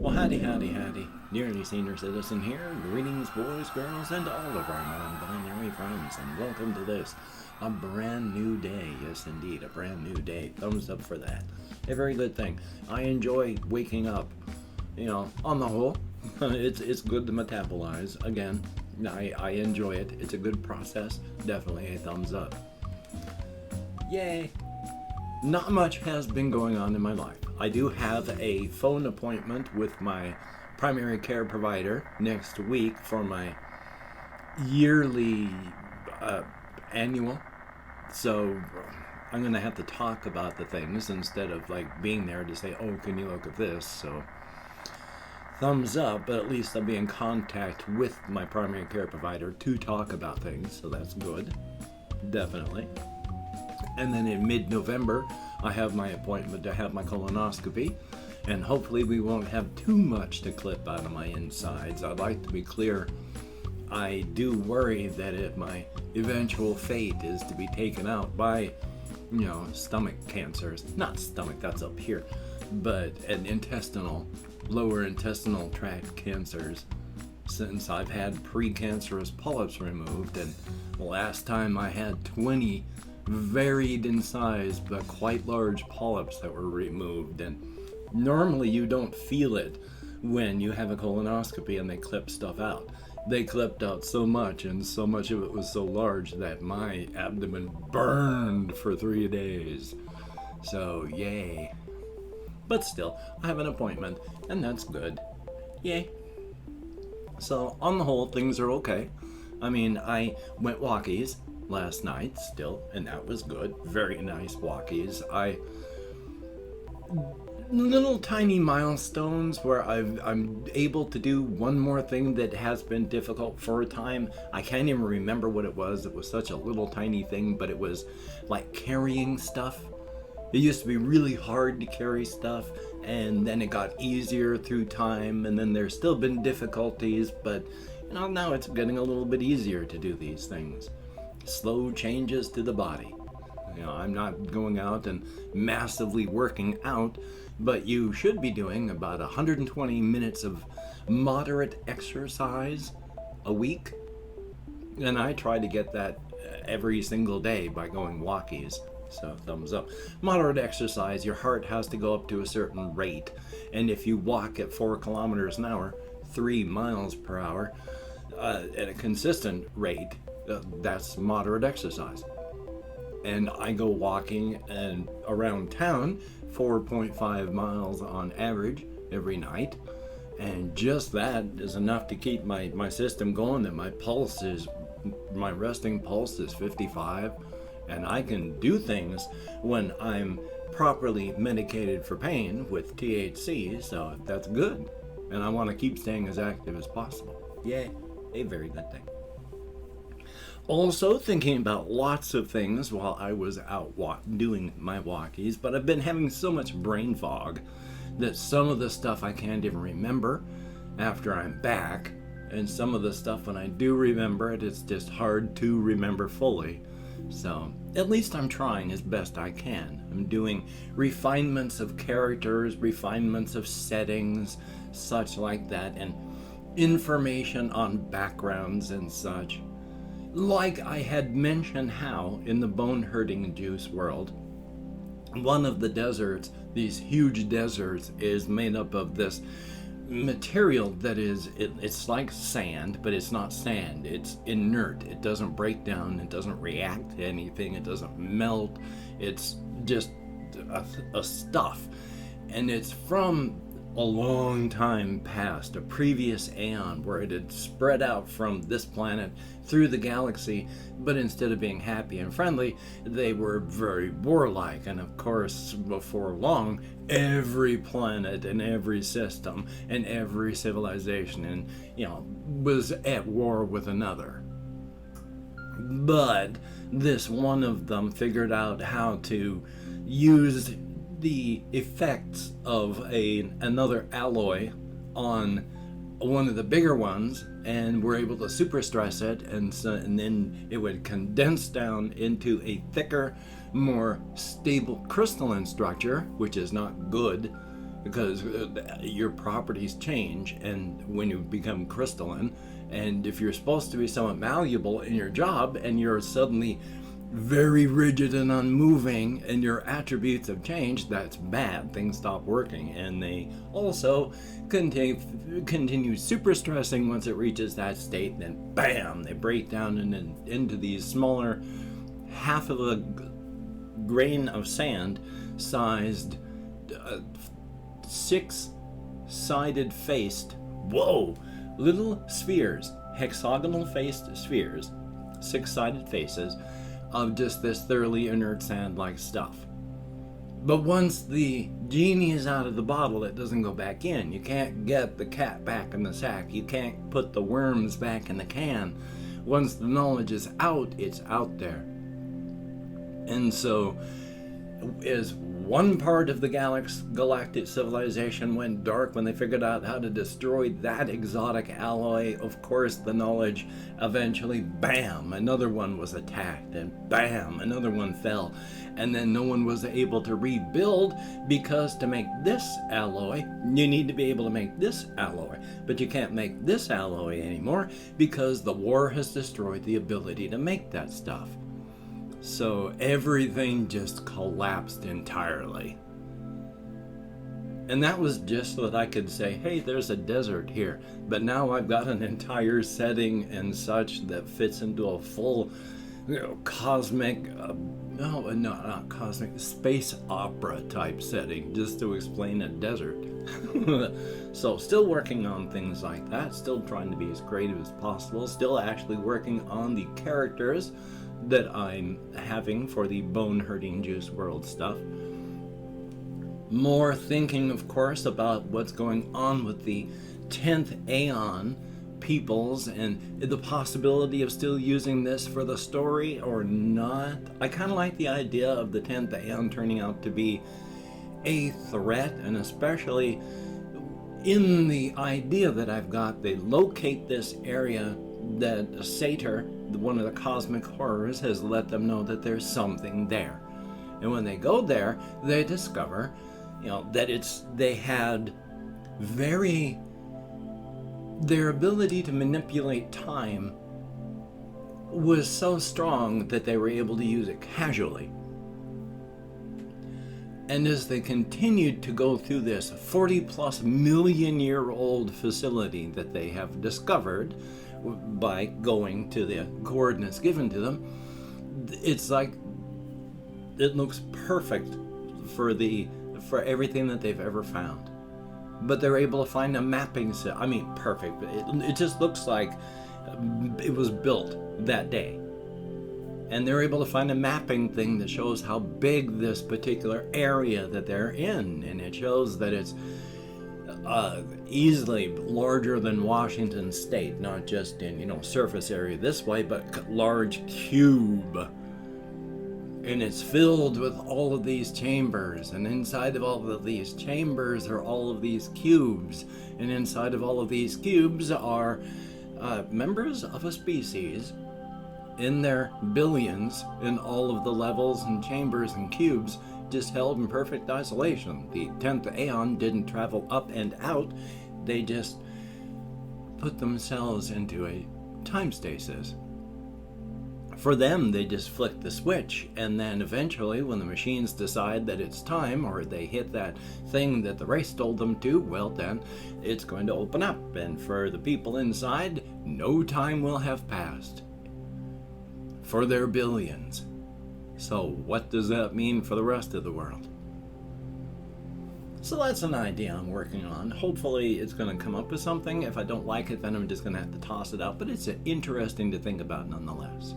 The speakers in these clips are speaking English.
Well, howdy, howdy, howdy. Nearly Senior Citizen here. Greetings, boys, girls, and all of our non-binary friends, and welcome to this, a brand new day. Yes, indeed, a brand new day. Thumbs up for that. A very good thing. I enjoy waking up. On the whole, it's good to metabolize. Again, I enjoy it. It's a good process. Definitely a thumbs up. Yay. Not much has been going on in my life. I do have a phone appointment with my primary care provider next week for my yearly annual. So I'm going to have to talk about the things instead of being there to say, oh, can you look at this? So thumbs up, but at least I'll be in contact with my primary care provider to talk about things. So that's good. Definitely. And then in mid-November, I have my appointment to have my colonoscopy, and hopefully we won't have too much to clip out of my insides. I'd like to be clear, I do worry that if my eventual fate is to be taken out by, stomach cancers, not stomach, that's up here, but lower intestinal tract cancers, since I've had precancerous polyps removed, and the last time I had 20 varied in size but quite large polyps that were removed. And normally you don't feel it when you have a colonoscopy and they clip stuff out. They clipped out so much, and so much of it was so large that my abdomen burned for 3 days. So yay. But still, I have an appointment, and that's good. Yay. So on the whole, things are okay. I went walkies last night still, and that was good. Very nice walkies. Little tiny milestones where I'm able to do one more thing that has been difficult for a time. I can't even remember what it was. It was such a little tiny thing, but it was like carrying stuff. It used to be really hard to carry stuff, and then it got easier through time, and then there's still been difficulties, but now it's getting a little bit easier to do these things. Slow changes to the body. I'm not going out and massively working out, but you should be doing about 120 minutes of moderate exercise a week. And I try to get that every single day by going walkies. So thumbs up. Moderate exercise, your heart has to go up to a certain rate. And if you walk at 4 kilometers an hour, 3 miles per hour, at a consistent rate, that's moderate exercise. And I go walking and around town 4.5 miles on average every night, and just that is enough to keep my system going. That my resting pulse is 55, and I can do things when I'm properly medicated for pain with THC, so that's good. And I want to keep staying as active as possible. Yay, a very good thing. Also thinking about lots of things while I was out doing my walkies, but I've been having so much brain fog that some of the stuff I can't even remember after I'm back, and some of the stuff when I do remember it, it's just hard to remember fully. So at least I'm trying as best I can. I'm doing refinements of characters, refinements of settings, such like that, and information on backgrounds and such. Like I had mentioned how in the bone hurting juice world, one of the deserts, these huge deserts, is made up of this material that it's like sand, but it's not sand. It's inert. It doesn't break down. It doesn't react to anything. It doesn't melt. It's just a stuff. And it's from a long time past, a previous aeon, where it had spread out from this planet through the galaxy, but instead of being happy and friendly, they were very warlike. And of course, before long, every planet and every system and every civilization was at war with another. But this one of them figured out how to use the effects of another alloy on one of the bigger ones, and were able to super stress it, and then it would condense down into a thicker, more stable crystalline structure, which is not good because your properties change, and when you become crystalline, and if you're supposed to be somewhat malleable in your job and you're suddenly very rigid and unmoving and your attributes have changed, that's bad. Things stop working, and they also continue super stressing once it reaches that state, and then bam, they break down into these smaller, half of a grain of sand sized, six-sided faced, little spheres, hexagonal faced spheres, six-sided faces of just this thoroughly inert sand-like stuff. But once the genie is out of the bottle, it doesn't go back in. You can't get the cat back in the sack. You can't put the worms back in the can. Once the knowledge is out, it's out there. And so, as one part of the galactic civilization went dark when they figured out how to destroy that exotic alloy, of course the knowledge eventually, bam, another one was attacked, and bam, another one fell. And then no one was able to rebuild, because to make this alloy, you need to be able to make this alloy. But you can't make this alloy anymore because the war has destroyed the ability to make that stuff. So everything just collapsed entirely. And that was just so that I could say, hey, there's a desert here. But now I've got an entire setting and such that fits into a full, cosmic, not cosmic, space opera type setting, just to explain a desert. So still working on things like that, still trying to be as creative as possible, still actually working on the characters that I'm having for the bone-hurting Juice World stuff. More thinking, of course, about what's going on with the 10th Aeon peoples and the possibility of still using this for the story or not. I kind of like the idea of the 10th Aeon turning out to be a threat, and especially in the idea that I've got, they locate this area that Satyr, one of the cosmic horrors, has let them know that there's something there. And when they go there, they discover, that they had their ability to manipulate time was so strong that they were able to use it casually. And as they continued to go through this 40+ million year old facility that they have discovered by going to the coordinates given to them, it's like it looks perfect for everything that they've ever found. But they're able to find a mapping set. I mean, perfect. It just looks like it was built that day. And they're able to find a mapping thing that shows how big this particular area that they're in. And it shows that it's easily larger than Washington State, not just in, surface area this way, but large cube. And it's filled with all of these chambers, and inside of all of these chambers are all of these cubes, and inside of all of these cubes are members of a species in their billions in all of the levels and chambers and cubes, just held in perfect isolation. The 10th Aeon didn't travel up and out, they just put themselves into a time stasis. For them, they just flick the switch, and then eventually when the machines decide that it's time, or they hit that thing that the race told them to, well then, it's going to open up, and for the people inside, no time will have passed. For their billions. So what does that mean for the rest of the world? So that's an idea I'm working on. Hopefully it's going to come up with something. If I don't like it, then I'm just going to have to toss it out, but it's interesting to think about nonetheless.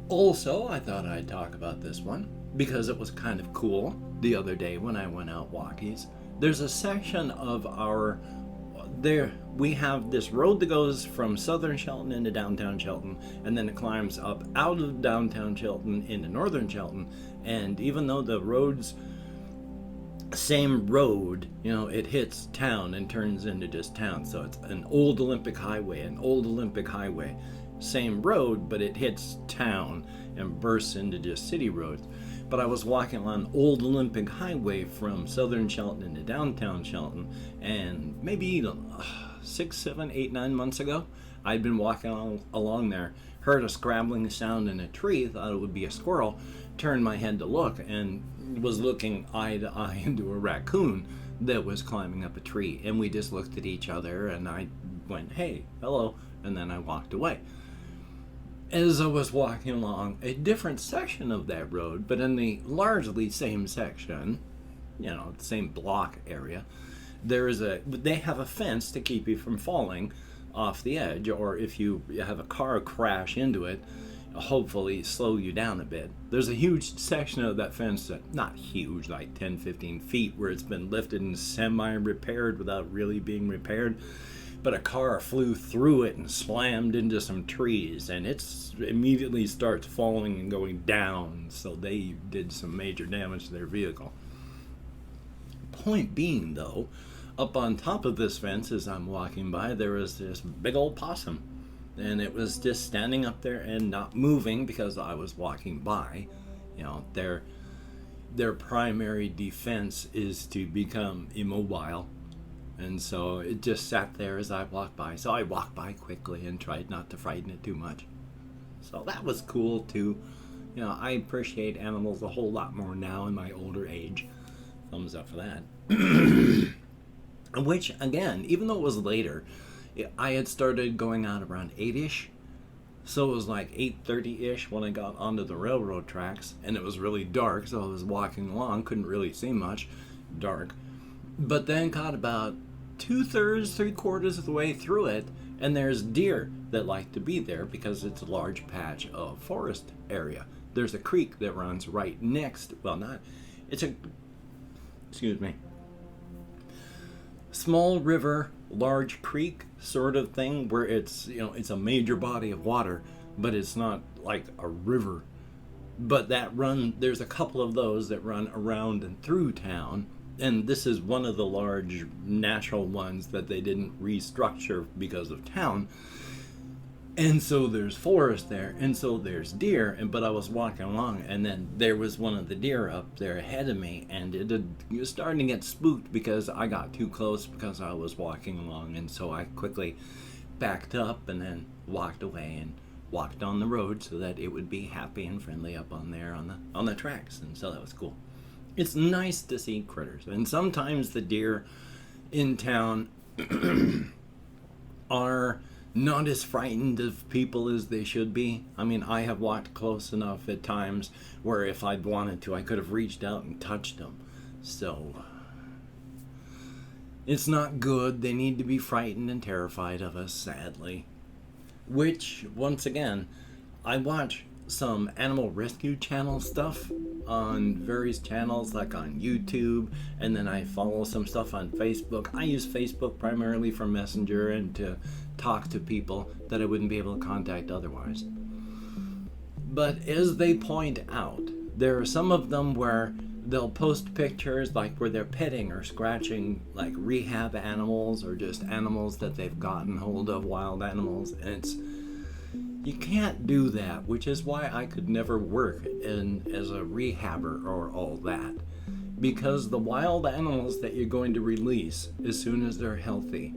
Also, I thought I'd talk about this one because it was kind of cool the other day when I went out walkies. There's a section of we have this road that goes from southern Shelton into downtown Shelton, and then it climbs up out of downtown Shelton into northern Shelton. And even though the road's same road, it hits town and turns into just town. So it's an old Olympic highway, same road, but it hits town and bursts into just city roads. but I was walking along Old Olympic Highway from southern Shelton into downtown Shelton, and maybe 6, 7, 8, 9 months ago, I'd been walking along there, heard a scrabbling sound in a tree, thought it would be a squirrel, turned my head to look, and was looking eye to eye into a raccoon that was climbing up a tree. And we just looked at each other, and I went, "Hey, hello," and then I walked away. As I was walking along a different section of that road, but in the largely same section, the same block area, they have a fence to keep you from falling off the edge, or if you have a car crash into it, hopefully slow you down a bit. There's a huge section of that fence, not huge, like 10, 15 feet, where it's been lifted and semi-repaired without really being repaired, but a car flew through it and slammed into some trees, and it immediately starts falling and going down, so they did some major damage to their vehicle. Point being, though, up on top of this fence as I'm walking by, there was this big old possum, and it was just standing up there and not moving because I was walking by. Their primary defense is to become immobile, and so it just sat there as I walked by. So I walked by quickly and tried not to frighten it too much. So that was cool too. I appreciate animals a whole lot more now in my older age. Thumbs up for that. Which, again, even though it was later, I had started going out around 8-ish. So it was like 8:30-ish when I got onto the railroad tracks, and it was really dark, so I was walking along, couldn't really see much, dark. But then got about 2/3, 3/4 of the way through it, and there's deer that like to be there because it's a large patch of forest area. There's a creek that runs right next, small river, large creek sort of thing, where it's a major body of water, but it's not like a river. But there's a couple of those that run around and through town, and this is one of the large natural ones that they didn't restructure because of town. And so there's forest there, and so there's deer, but I was walking along, and then there was one of the deer up there ahead of me, and it was starting to get spooked because I got too close because I was walking along, and so I quickly backed up and then walked away and walked on the road so that it would be happy and friendly up on there on the tracks, and so that was cool. It's nice to see critters, and sometimes the deer in town are not as frightened of people as they should be. I mean, I have walked close enough at times where if I'd wanted to, I could have reached out and touched them. So it's not good. They need to be frightened and terrified of us, sadly. Which, once again, I watch some animal rescue channel stuff on various channels, like on YouTube, and then I follow some stuff on Facebook. I use Facebook primarily for Messenger and to talk to people that I wouldn't be able to contact otherwise. But as they point out, there are some of them where they'll post pictures like where they're petting or scratching like rehab animals or just animals that they've gotten hold of, wild animals, and you can't do that, which is why I could never work as a rehabber or all that. Because the wild animals that you're going to release as soon as they're healthy,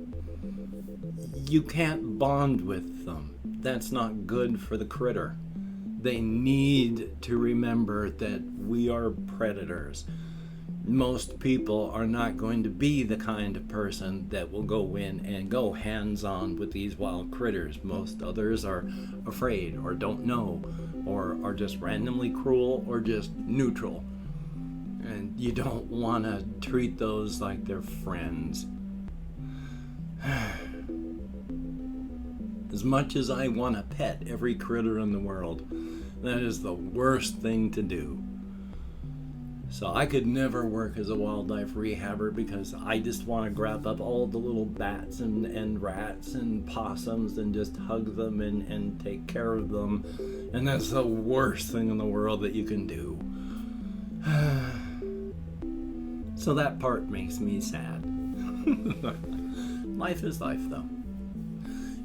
you can't bond with them. That's not good for the critter. They need to remember that we are predators. Most people are not going to be the kind of person that will go in and go hands-on with these wild critters. Most others are afraid or don't know or are just randomly cruel or just neutral. And you don't want to treat those like they're friends. As much as I want to pet every critter in the world, that is the worst thing to do. So I could never work as a wildlife rehabber because I just want to grab up all the little bats and rats and possums and just hug them and take care of them. And that's the worst thing in the world that you can do. So that part makes me sad. Life is life, though.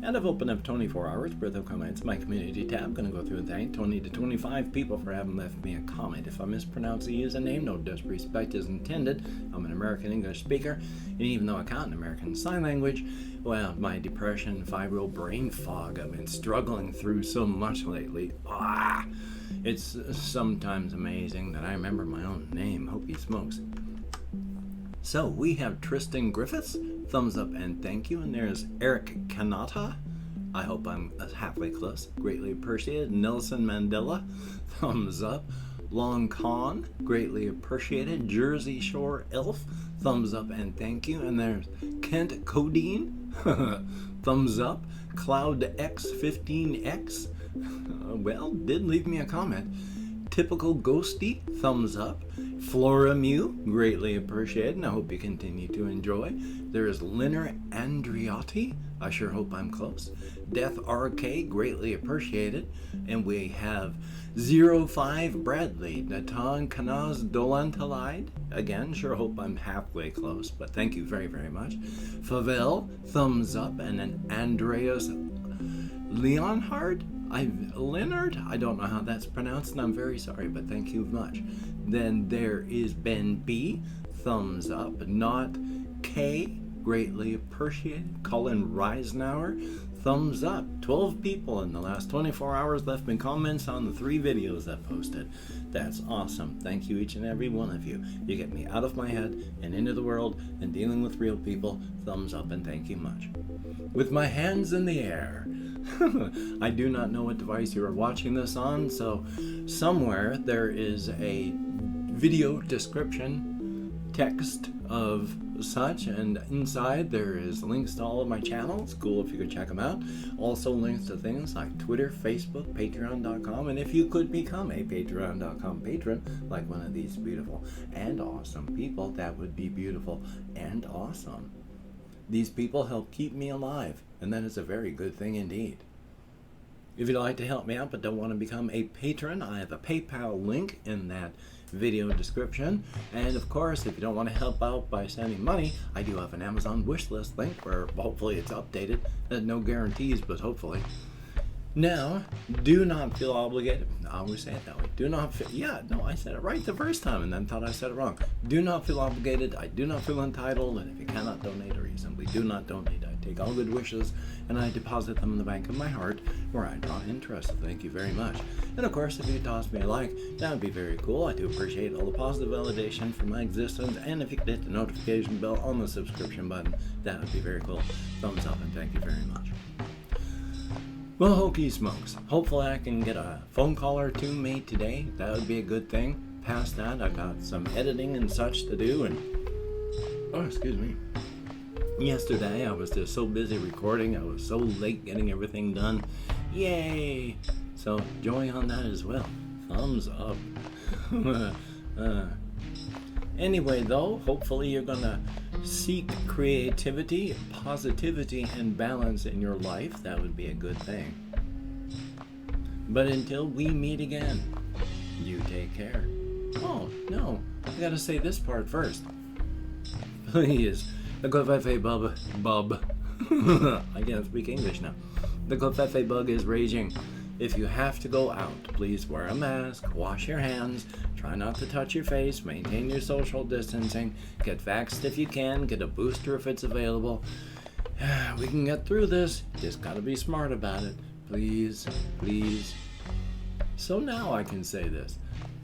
And I've opened up 24 hours worth of comments in my community tab. Going to go through and thank 20 to 25 people for having left me a comment. If I mispronounce the username, no disrespect is intended. I'm an American English speaker, and even though I can't American Sign Language, well, my depression, fibro, brain fog, I've been struggling through so much lately. It's sometimes amazing that I remember my own name. Hokey smokes. So we have Tristan Griffiths, thumbs up and thank you. And there's Eric Kanata. I hope I'm halfway close. Greatly appreciated. Nelson Mandela, thumbs up. Long Con, greatly appreciated. Jersey Shore Elf, thumbs up and thank you. And there's Kent Codeine, thumbs up. Cloud X15X, well, did leave me a comment. Typical Ghosty, thumbs up. Flora Mew, greatly appreciated, and I hope you continue to enjoy. There is Linner Andriotti, I sure hope I'm close. Death RK, greatly appreciated. And we have 05 Bradley, Natan Kanaz Dolantalide, again, sure hope I'm halfway close, but thank you very, very much. Favel, thumbs up, and then Andreas Leonhard, Leonard, I don't know how that's pronounced, and I'm very sorry, but thank you much. Then there is Ben B, thumbs up. Not K, greatly appreciated. Colin Reisenauer, thumbs up. 12 people in the last 24 hours left me comments on the 3 videos I posted. That's awesome. Thank you, each and every one of you. You get me out of my head and into the world and dealing with real people. Thumbs up and thank you much. With my hands in the air. I do not know what device you are watching this on, so somewhere there is a video description text of such, and inside there is links to all of my channels. Cool if you could check them out. Also links to things like Twitter, Facebook, Patreon.com, and if you could become a Patreon.com patron like one of these beautiful and awesome people, that would be beautiful and awesome. These people help keep me alive, and that is a very good thing indeed. If you'd like to help me out but don't want to become a patron, I have a PayPal link in that video description. And of course, if you don't want to help out by sending money, I do have an Amazon wishlist link where hopefully it's updated. No guarantees, but hopefully. Now, do not feel obligated. I always say it that way. Do not feel, I said it right the first time and then thought I said it wrong. Do not feel obligated. I do not feel entitled. And if you cannot donate or you simply do not donate, I take all good wishes and I deposit them in the bank of my heart where I draw interest. Thank you very much. And of course, if you toss me a like, that would be very cool. I do appreciate all the positive validation for my existence. And if you could hit the notification bell on the subscription button, that would be very cool. Thumbs up and thank you very much. Well, Hokey smokes. Hopefully I can get a phone call or two made today. That would be a good thing. Past that, I've got some editing and such to do, and excuse me. Yesterday, I was just so busy recording. I was so late getting everything done. Yay! So, joy on that as well. Thumbs up. Anyway, though, hopefully you're going to seek creativity, positivity, and balance in your life. That would be a good thing. But until we meet again, you take care. Oh, no, I gotta say this part first. Please. The Covfefe bub. I can't speak English now. The Covfefe bug is raging. If you have to go out, please wear a mask, wash your hands, try not to touch your face, maintain your social distancing, get vaxxed if you can, get a booster if it's available. We can get through this, just gotta be smart about it. Please, please. So now I can say this.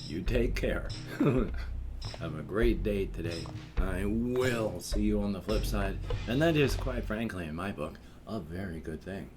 You take care. Have a great day today. I will see you on the flip side, and that is, quite frankly, in my book, a very good thing.